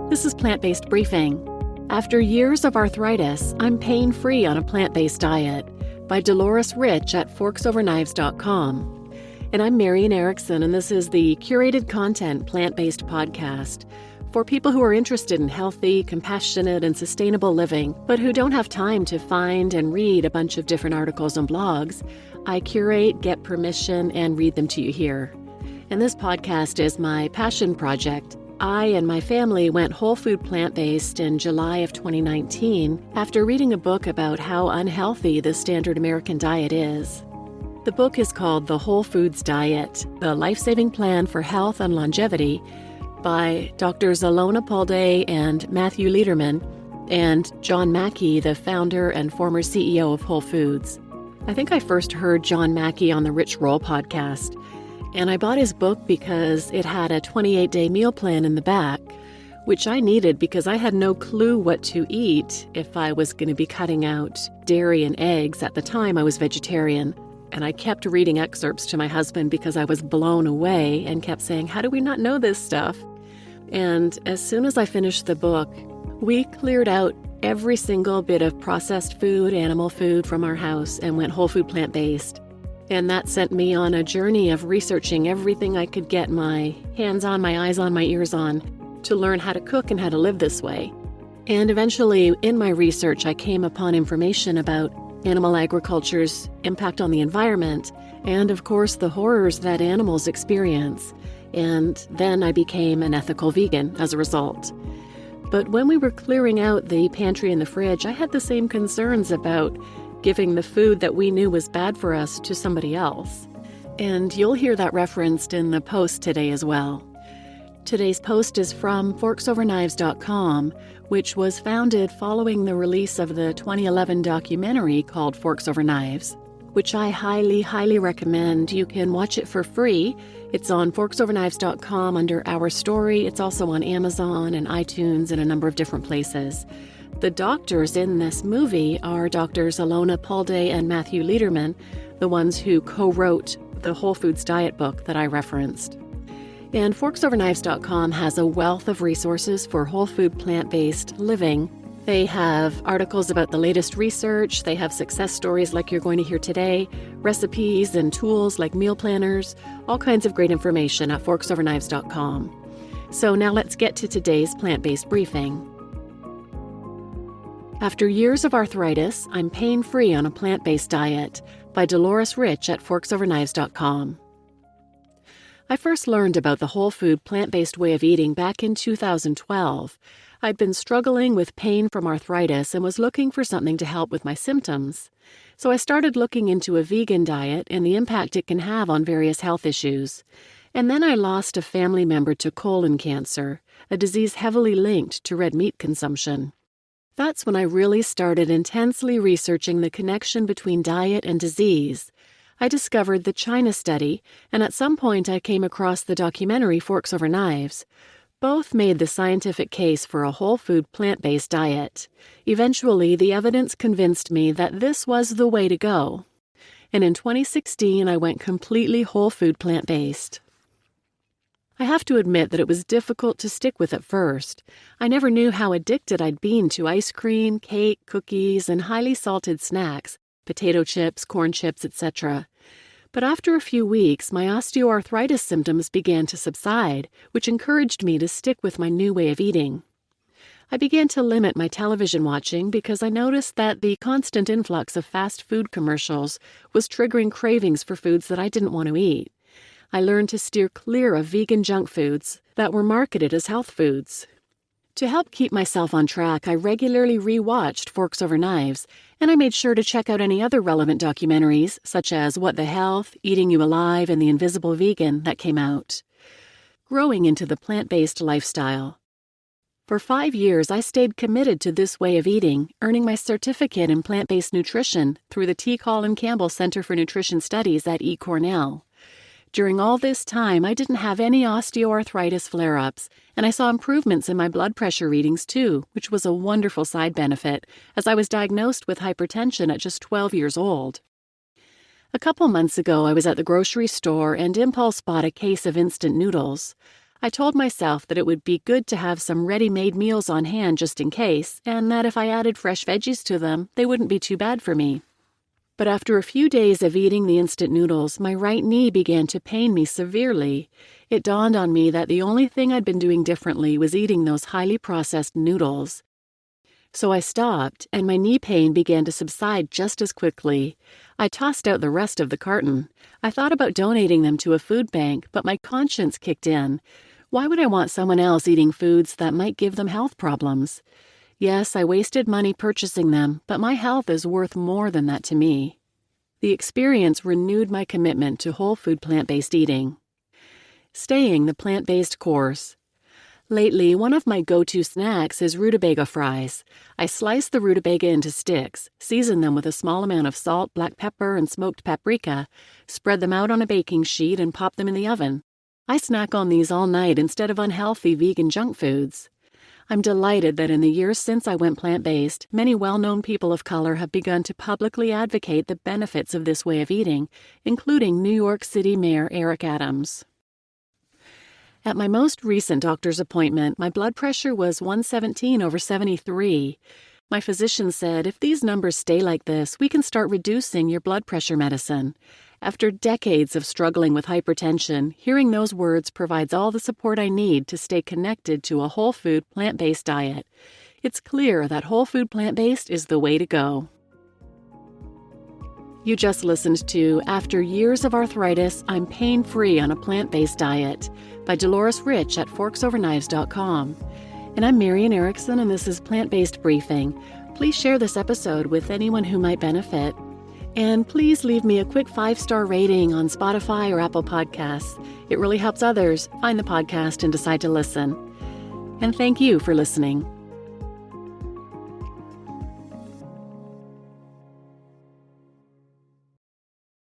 This is Plant-Based Briefing. After years of arthritis, I'm pain-free on a plant-based diet by Dolores Rich at forksoverknives.com. And I'm Marian Erickson, and this is the curated content plant-based podcast for people who are interested in healthy, compassionate, and sustainable living, but who don't have time to find and read a bunch of different articles and blogs. I curate, get permission, and read them to you here. And this podcast is my passion project. I and my family went whole food plant-based in July of 2019 after reading a book about how unhealthy the standard American diet is. The book is called The Whole Foods Diet, The Life-Saving Plan for Health and Longevity by Drs. Ilona Polday and Matthew Lederman and John Mackey, the founder and former CEO of Whole Foods. I think I first heard John Mackey on the Rich Roll podcast. And I bought his book because it had a 28-day meal plan in the back, which I needed because I had no clue what to eat if I was going to be cutting out dairy and eggs. At the time, I was vegetarian. And I kept reading excerpts to my husband because I was blown away and kept saying, how do we not know this stuff? And as soon as I finished the book, we cleared out every single bit of processed food, animal food from our house and went whole food plant-based. And that sent me on a journey of researching everything I could get my hands on, my eyes on, my ears on, to learn how to cook and how to live this way. And eventually, in my research, I came upon information about animal agriculture's impact on the environment, and of course, the horrors that animals experience. And then I became an ethical vegan as a result. But when we were clearing out the pantry and the fridge, I had the same concerns about giving the food that we knew was bad for us to somebody else. And you'll hear that referenced in the post today as well. Today's post is from forksoverknives.com, which was founded following the release of the 2011 documentary called Forks Over Knives, which I highly, highly recommend. You can watch it for free. It's on forksoverknives.com under Our Story. It's also on Amazon and iTunes and a number of different places. The doctors in this movie are Drs. Ilona Polday and Matthew Lederman, the ones who co-wrote the Whole Foods Diet book that I referenced. And forksoverknives.com has a wealth of resources for whole food plant-based living. They have articles about the latest research, they have success stories like you're going to hear today, recipes and tools like meal planners, all kinds of great information at forksoverknives.com. So now let's get to today's plant-based briefing. After years of arthritis, I'm pain-free on a plant-based diet by Dolores Rich at forksoverknives.com. I first learned about the whole food plant-based way of eating back in 2012. I'd been struggling with pain from arthritis and was looking for something to help with my symptoms. So I started looking into a vegan diet and the impact it can have on various health issues. And then I lost a family member to colon cancer, a disease heavily linked to red meat consumption. That's when I really started intensely researching the connection between diet and disease. I discovered the China study, and at some point I came across the documentary Forks Over Knives. Both made the scientific case for a whole food plant-based diet. Eventually, the evidence convinced me that this was the way to go. And in 2016, I went completely whole food plant-based. I have to admit that it was difficult to stick with at first. I never knew how addicted I'd been to ice cream, cake, cookies, and highly salted snacks, potato chips, corn chips, etc. But after a few weeks, my osteoarthritis symptoms began to subside, which encouraged me to stick with my new way of eating. I began to limit my television watching because I noticed that the constant influx of fast food commercials was triggering cravings for foods that I didn't want to eat. I learned to steer clear of vegan junk foods that were marketed as health foods. To help keep myself on track, I regularly re-watched Forks Over Knives, and I made sure to check out any other relevant documentaries, such as What the Health, Eating You Alive, and The Invisible Vegan that came out. Growing into the plant-based lifestyle. For 5 years, I stayed committed to this way of eating, earning my certificate in plant-based nutrition through the T. Colin Campbell Center for Nutrition Studies at Cornell. During all this time, I didn't have any osteoarthritis flare-ups, and I saw improvements in my blood pressure readings too, which was a wonderful side benefit, as I was diagnosed with hypertension at just 12 years old. A couple months ago, I was at the grocery store and impulse bought a case of instant noodles. I told myself that it would be good to have some ready-made meals on hand just in case, and that if I added fresh veggies to them, they wouldn't be too bad for me. But after a few days of eating the instant noodles, my right knee began to pain me severely. It dawned on me that the only thing I'd been doing differently was eating those highly processed noodles. So I stopped, and my knee pain began to subside just as quickly. I tossed out the rest of the carton. I thought about donating them to a food bank, but my conscience kicked in. Why would I want someone else eating foods that might give them health problems? Yes, I wasted money purchasing them, but my health is worth more than that to me. The experience renewed my commitment to whole food plant-based eating. Staying the plant-based course. Lately, one of my go-to snacks is rutabaga fries. I slice the rutabaga into sticks, season them with a small amount of salt, black pepper, and smoked paprika, spread them out on a baking sheet, and pop them in the oven. I snack on these all night instead of unhealthy vegan junk foods. I'm delighted that in the years since I went plant-based, many well-known people of color have begun to publicly advocate the benefits of this way of eating, including New York City Mayor Eric Adams. At my most recent doctor's appointment, my blood pressure was 117/73. My physician said, if these numbers stay like this, we can start reducing your blood pressure medicine. After decades of struggling with hypertension, hearing those words provides all the support I need to stay connected to a whole food, plant-based diet. It's clear that whole food plant-based is the way to go. You just listened to After Years of Arthritis, I'm Pain-Free on a Plant-Based Diet by Dolores Rich at forksoverknives.com. And I'm Marian Erickson, and this is Plant-Based Briefing. Please share this episode with anyone who might benefit. And please leave me a quick 5-star rating on Spotify or Apple Podcasts. It really helps others find the podcast and decide to listen. And thank you for listening.